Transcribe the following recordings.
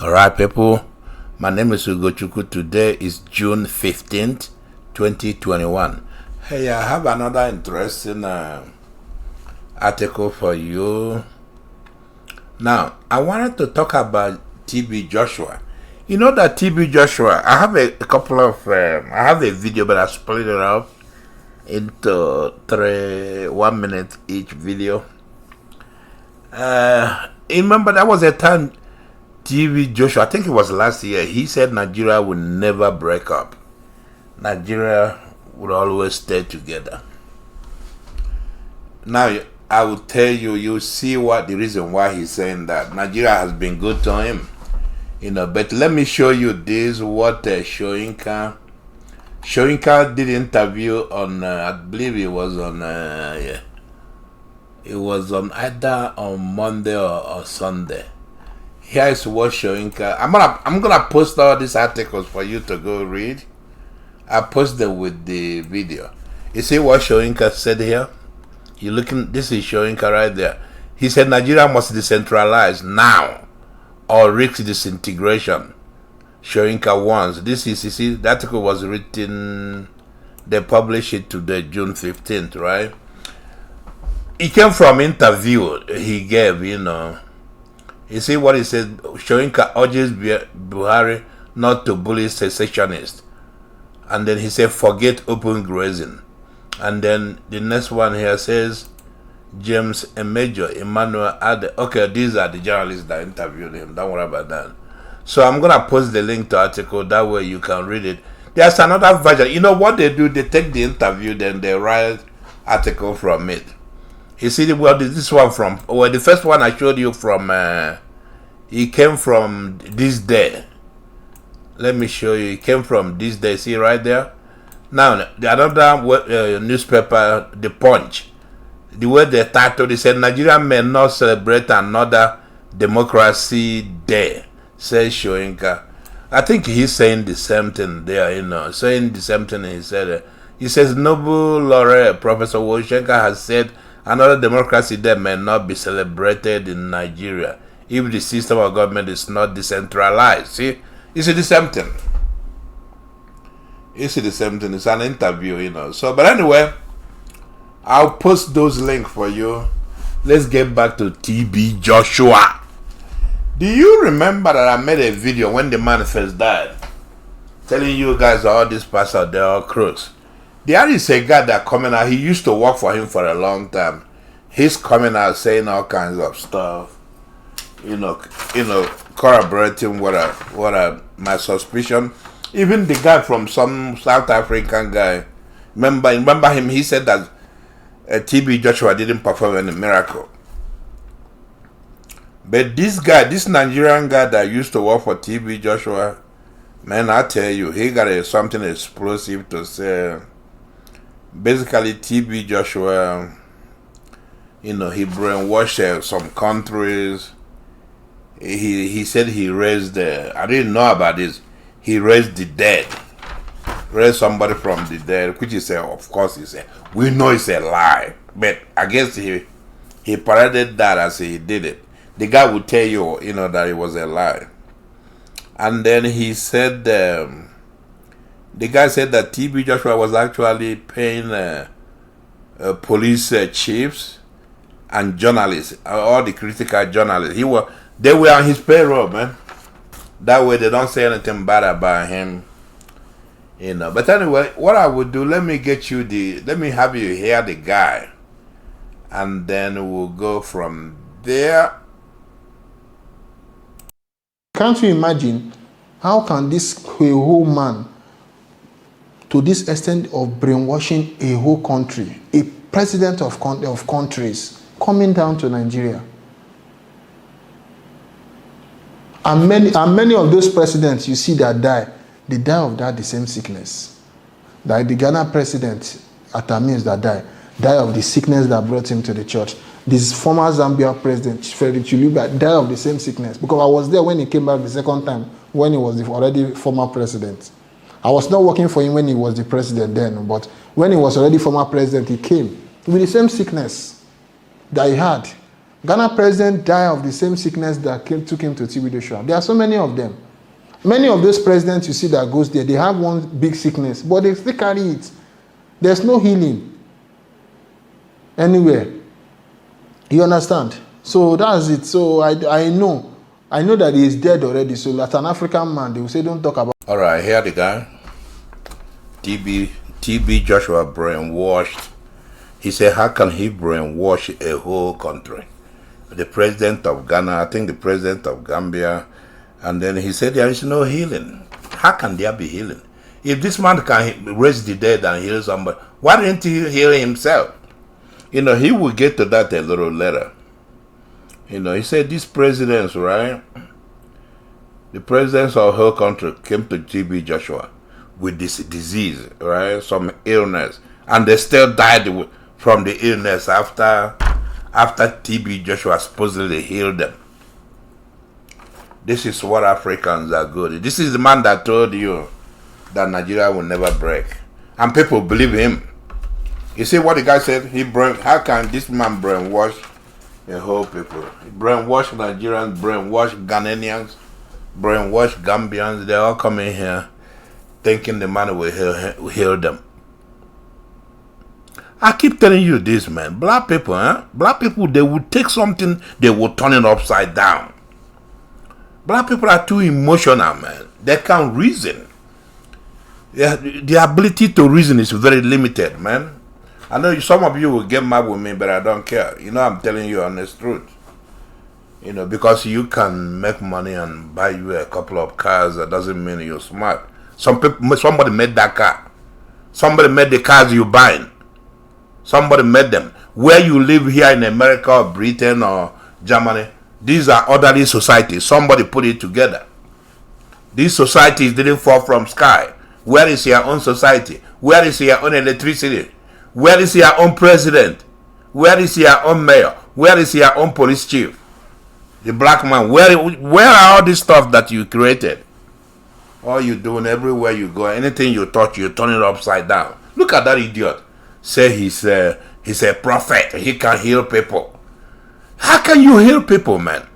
All right, people. My name is Ugochukwu. Today is June 15th, 2021. Hey, I have another interesting article for you. Now, I wanted to talk about TB Joshua. You know that TB Joshua, I have a couple of, I have a video, but I split it up into 1 minute each video. Remember, that was a time TB Joshua, I think it was last year, he said Nigeria would never break up. Nigeria would always stay together. Now, I will tell you, you see what the reason why he's saying that. Nigeria has been good to him. But let me show you this, what Soyinka did interview on, I believe it was on, it was on either on Monday or Sunday. Here is what Soyinka, I'm gonna post all these articles for you to go read. I post them with the video. You see what Soyinka said here? You looking, this is Soyinka right there. He said Nigeria must decentralize now or risk disintegration. Soyinka warns. This is, you see, the article was written, they published it today, June 15th, right? It came from interview he gave, You see what he said? Soyinka urges Buhari not to bully secessionists. And then he said, forget open grazing. And then the next one here says, James Major, Emmanuel Ade. Okay, these are the journalists that interviewed him. Don't worry about that. So I'm going to post the link to the article. That way you can read it. There's another version. You know what they do? They take the interview, then they write article from it. You see, well, this one from, well, the first one I showed you from, he came from This Day. Let me show you. He came from This Day. See right there? Now, the another newspaper, The Punch, the way they titled, they said, Nigeria may not celebrate another democracy day, says Soyinka. I think he's saying the same thing there, saying the same thing he said. He says, Nobel laureate Professor Soyinka has said another democracy day may not be celebrated in Nigeria if the system of government is not decentralized. See? You see the same thing. You see the same thing. It's an interview, So, but anyway, I'll post those links for you. Let's get back to TB Joshua. Do you remember that I made a video when the man first died? Telling you guys all these pastors, they're all crooks. There is a guy that coming out, he used to work for him for a long time. He's coming out saying all kinds of stuff. Corroborating what my suspicion. Even the guy from some South African guy, remember him? He said that TB Joshua didn't perform any miracle. But this guy, this Nigerian guy that used to work for TB Joshua, man, I tell you, he got something explosive to say. Basically, TB Joshua, he brainwashed some countries. He said he raised I didn't know about this. He raised the dead. Raised somebody from the dead, which is of course we know it's a lie. But I guess he paraded that as he did it. The guy would tell you, that it was a lie. And then he said, the guy said that TB Joshua was actually paying police chiefs and journalists, all the critical journalists. They were on his payroll, man. That way they don't say anything bad about him. But anyway, what I would do, let me have you hear the guy. And then we'll go from there. Can't you imagine how can this whole man, to this extent of brainwashing a whole country, a president of countries, coming down to Nigeria? And many of those presidents you see that die, they die of the same sickness. Like the Ghana president, Atamis, that die of the sickness that brought him to the church. This former Zambia president, Frederick Chiluba, died of the same sickness. Because I was there when he came back the second time, when he was already former president. I was not working for him when he was the president then, but when he was already former president, he came with the same sickness that he had. Ghana president died of the same sickness that took him to TB Joshua. There are so many of them. Many of those presidents you see that goes there, they have one big sickness, but they still carry it. There's no healing anywhere. You understand? So that's it. So I know that he is dead already. So as an African man, they will say, don't talk about. All right, here the guy. TB Joshua brainwashed. He said, how can he brainwash a whole country? The president of Ghana, I think the president of Gambia, and then he said there is no healing. How can there be healing? If this man can raise the dead and heal somebody, why didn't he heal himself? He will get to that a little later. He said these presidents, right? The presidents of the whole country came to TB Joshua with this disease, right? Some illness. And they still died from the illness after TB Joshua supposedly healed them. This is what Africans are good. This is the man that told you that Nigeria will never break. And people believe him. You see what the guy said? How can this man brainwash the whole people? He brainwash Nigerians, brainwash Ghanaians, brainwash Gambians. They all coming here thinking the man will heal them. I keep telling you this, man. Black people, Black people, they will take something, they will turn it upside down. Black people are too emotional, man. They can't reason. The ability to reason is very limited, man. I know some of you will get mad with me, but I don't care. I'm telling you honest truth. Because you can make money and buy you a couple of cars, that doesn't mean you're smart. Somebody made that car. Somebody made the cars you're buying. Somebody made them. Where you live here in America or Britain or Germany, these are orderly societies. Somebody put it together. These societies didn't fall from sky. Where is your own society? Where is your own electricity? Where is your own president? Where is your own mayor? Where is your own police chief? The black man, where are all this stuff that you created? All you doing everywhere you go, anything you touch, you turn it upside down. Look at that idiot. Say he's a prophet. He can heal people. How can you heal people, man?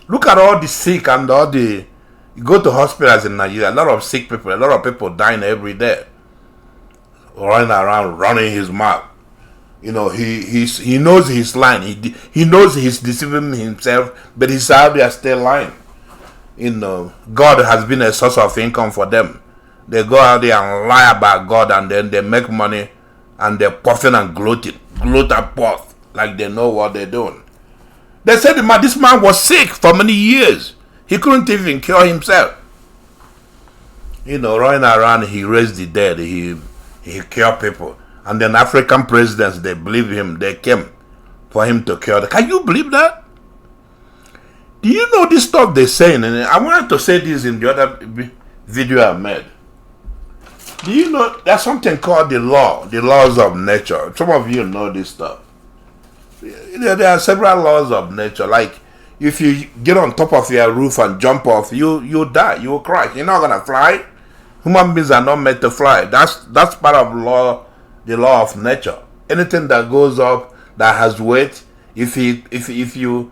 Look at all the sick and all the... You go to hospitals in Nigeria, a lot of sick people, a lot of people dying every day. Running around, running his mouth. He knows he's lying. He knows he's deceiving himself, but he's out there still lying. God has been a source of income for them. They go out there and lie about God, and then they make money, and they're puffing and gloat and puff like they know what they're doing. They said this man was sick for many years. He couldn't even cure himself. Running around, he raised the dead. He cured people. And then African presidents, they believe him. They came for him to cure them. Can you believe that? Do you know this stuff they're saying? And I wanted to say this in the other video I made. Do you know there's something called the laws of nature? Some of you know this stuff. There are several laws of nature. Like if you get on top of your roof and jump off, you die, you will crash. You're not gonna fly. Human beings are not meant to fly. That's part of the law of nature. Anything that goes up that has weight, if you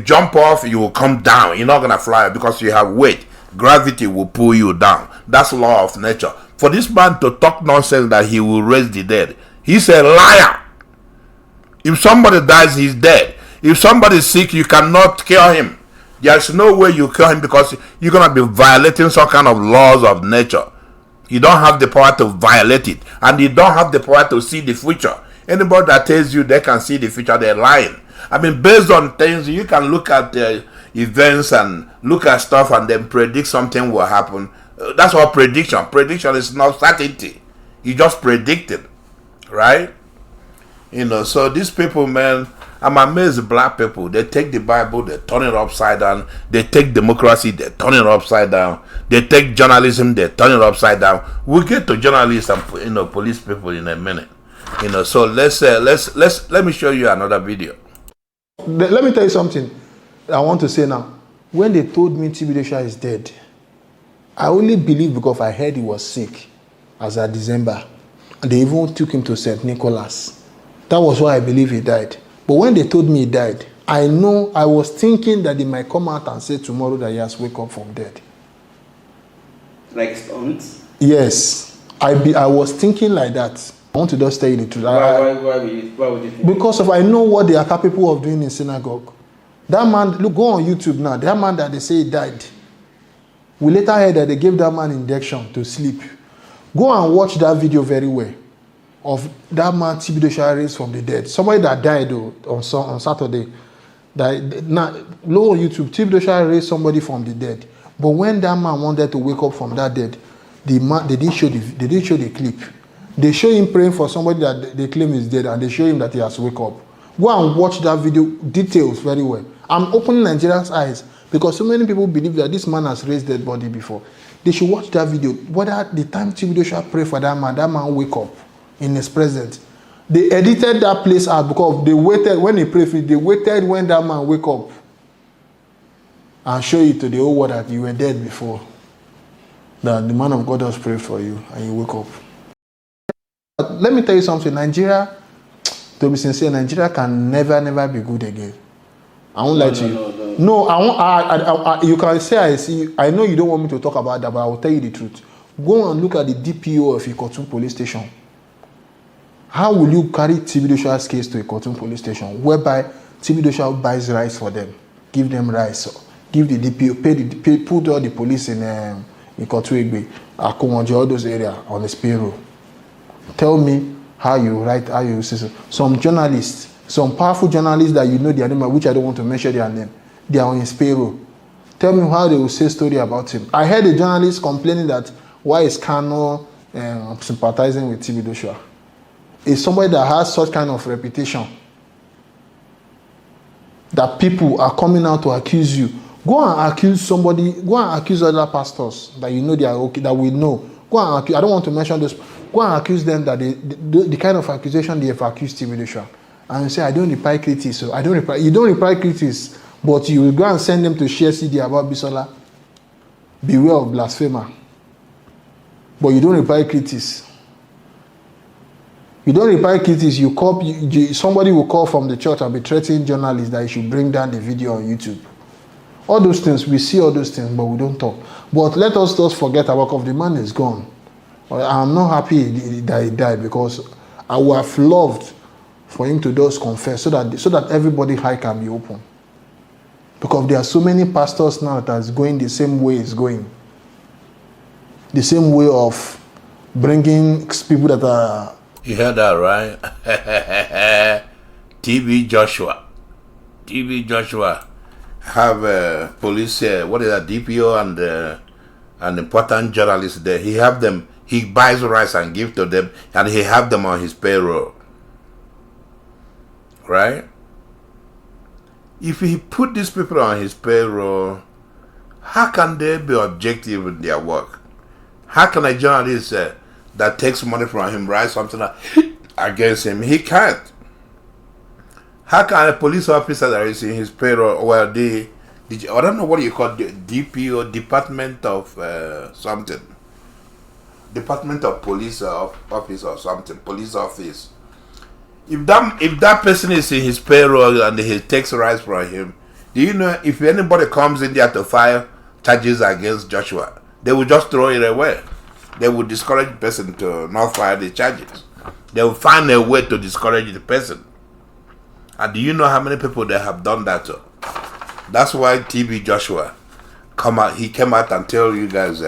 jump off, you will come down. You're not gonna fly because you have weight. Gravity will pull you down. That's law of nature. For this man to talk nonsense that he will raise the dead, he's a liar. If somebody dies, he's dead. If somebody is sick, you cannot cure him. There's no way you cure him because you're gonna be violating some kind of laws of nature. You don't have the power to violate it, and you don't have the power to see the future. Anybody that tells you they can see the future, they're lying. I mean, based on things, you can look at the events and look at stuff and then predict something will happen. That's what prediction. Prediction is not certainty. You just predict it, right? So these people, man, I'm amazed at black people. They take the Bible, they turn it upside down. They take democracy, they turn it upside down. They take journalism, they turn it upside down. We'll get to journalists and police people in a minute. So let me show you another video. Let me tell you something I want to say now. When they told me TB Joshua is dead, I only believed because I heard he was sick as of December. And they even took him to St. Nicholas. That was why I believe he died. But when they told me he died, I was thinking that they might come out and say tomorrow that he has wake up from dead. Like stunts? Yes. I was thinking like that. I want to just tell you the truth. Why would you think? Because I know what they are capable of doing in synagogue. That man, look, go on YouTube now. That man that they say he died. We later heard that they gave that man injection to sleep. Go and watch that video very well of that man TB Joshua raised from the dead. Somebody that died though, on Saturday. Now, low on YouTube, TB Joshua raised somebody from the dead. But when that man wanted to wake up from that dead, they didn't show the clip. They show him praying for somebody that they claim is dead, and they show him that he has wake up. Go and watch that video, details very well. I'm opening Nigerians' eyes because so many people believe that this man has raised dead body before. They should watch that video. Whether the time TB Joshua pray for that man wake up in his presence. They edited that place out because they waited when he prayed. They waited when that man wake up and show it to the whole world that you were dead before. That the man of God has prayed for you and you wake up. But let me tell you something. Nigeria, to be sincere, Nigeria can never be good again. I won't lie to you. No, you can say I see. I know you don't want me to talk about that, but I will tell you the truth. Go and look at the DPO of Ikotun police station. How will you carry TB Joshua's case to Ikotun police station, whereby TB Joshua buys rice for them, give them rice, give the DPO, put all the police in Ikotun, Akonwanje, all those areas on his payroll? Tell me how you say so. Some journalists, some powerful journalists that you know their name, which I don't want to mention their name, they are on his payroll. Tell me how they will say story about him. I heard a journalist complaining that why is Kano sympathizing with TB Joshua? Is somebody that has such kind of reputation that people are coming out to accuse you. Go and accuse somebody. Go and accuse other pastors that you know they are okay, that we know. Go and accuse. I don't want to mention this. Go and accuse them that the kind of accusation they have accused TB Joshua. And you say, I don't reply critics. So I don't reply. You don't reply critics, but you will go and send them to share CD about Bisola. Beware of blasphemer. But you don't reply critics. You don't reply critics. You call somebody will call from the church and be threatening journalists that you should bring down the video on YouTube. All those things, we see all those things, but we don't talk. But let us just forget about the man is gone. I'm not happy that he died because I would have loved for him to just confess so that everybody high can be open. Because there are so many pastors now that is going the same way it's going. The same way of bringing people that are... You heard that, right? TB Joshua have police, what is that, DPO and important journalists there. He have them, he buys rice and give to them, and he have them on his payroll. Right? If he put these people on his payroll, how can they be objective in their work? How can a journalist that takes money from him write something against him? He can't. How can a police officer that is in his payroll, well, I don't know what you call the DPO, Department of something, Department of Police Office or something, police office. If that person is in his payroll and he takes rights from him, do you know if anybody comes in there to file charges against Joshua, they will just throw it away. They will discourage the person to not file the charges. They will find a way to discourage the person. And do you know how many people they have done that to? That's why TB Joshua he came out and told you guys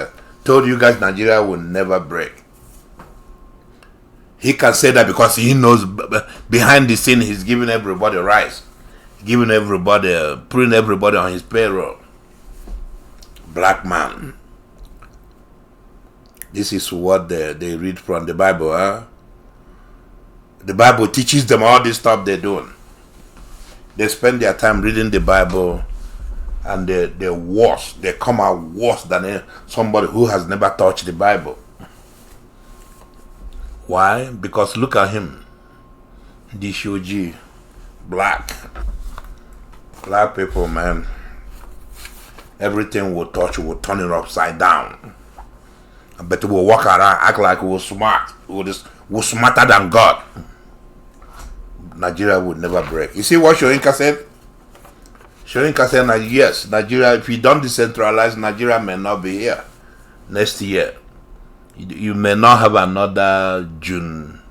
Nigeria will never break. He can say that because he knows behind the scene he's giving everybody rights, putting everybody on his payroll. Black man. This is what they read from the Bible, huh? The Bible teaches them all this stuff they're doing. They spend their time reading the Bible, and they're worse. They come out worse than somebody who has never touched the Bible. Why? Because look at him. DShoji. Black people, man. Everything we'll touch, we'll turn it upside down. I bet we'll walk around, act like we're smart. We're smarter than God. Nigeria would never break. You see what Soyinka said? Soyinka said, yes, Nigeria, if you don't decentralize, Nigeria may not be here next year. You may not have another June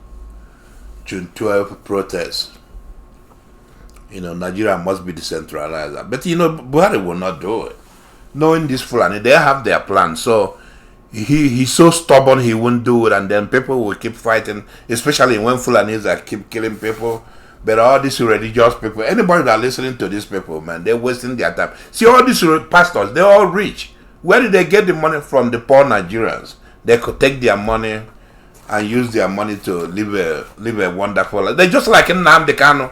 12 protest. Nigeria must be decentralized. But Buhari will not do it. Knowing this Fulani, they have their plan. So he's so stubborn he won't do it, and then people will keep fighting, especially when Fulanis are keep killing people. But all these religious people, anybody that listening to these people, man, they're wasting their time. See, all these pastors, they're all rich. Where did they get the money from? The poor Nigerians. They could take their money and use their money to live a wonderful life. They're just like Nnamdi Kanu.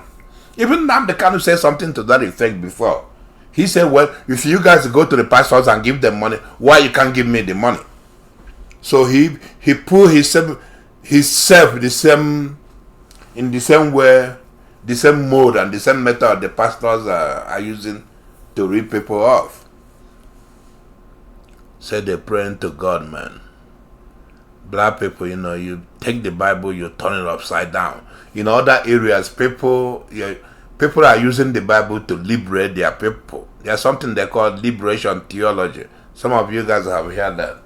Even Nnamdi Kanu said something to that effect before. He said, well, if you guys go to the pastors and give them money, why you can't give me the money? So he put himself in the same way, the same mode and the same method the pastors are using to rip people off. Said they're praying to God, man. Black people, you take the Bible, you turn it upside down. In other areas, people are using the Bible to liberate their people. There's something they call liberation theology. Some of you guys have heard that.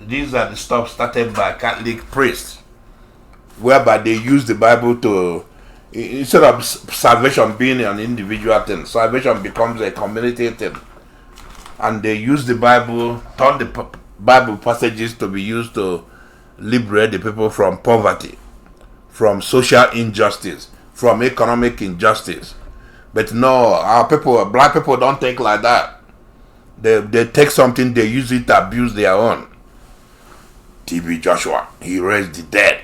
These are the stuff started by Catholic priests, whereby they use the Bible to, instead of salvation being an individual thing, salvation becomes a community thing. And they use the Bible, turn the Bible passages to be used to liberate the people from poverty, from social injustice, from economic injustice. But no, our people, black people, don't think like that. They take something, they use it to abuse their own. TB Joshua, he raised the dead.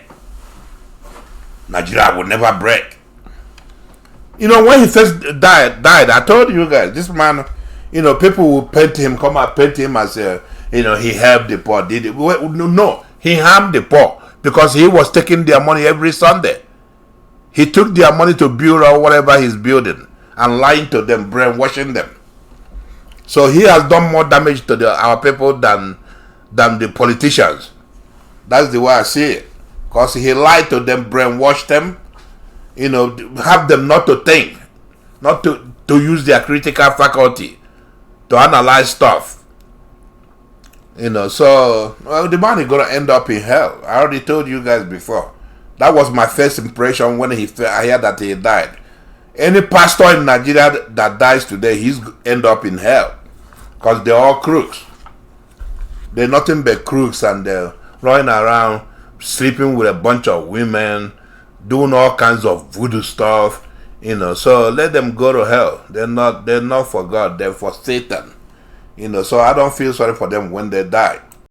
Nigeria will never break. When he first died, I told you guys, this man, people will paint him, come and paint him as he helped the poor. Did it? No, he harmed the poor because he was taking their money every Sunday. He took their money to build or whatever he's building and lying to them, brainwashing them. So he has done more damage to our people than the politicians. That's the way I see it. Because he lied to them, brainwashed them, have them not to think, not to use their critical faculty to analyze stuff. So the man is going to end up in hell. I already told you guys before. That was my first impression when I heard that he died. Any pastor in Nigeria that dies today, he's end up in hell. Because they're all crooks. They're nothing but crooks, and they're running around sleeping with a bunch of women, doing all kinds of voodoo stuff. So let them go to hell. They're not for God, they're for Satan. So I don't feel sorry for them when they die.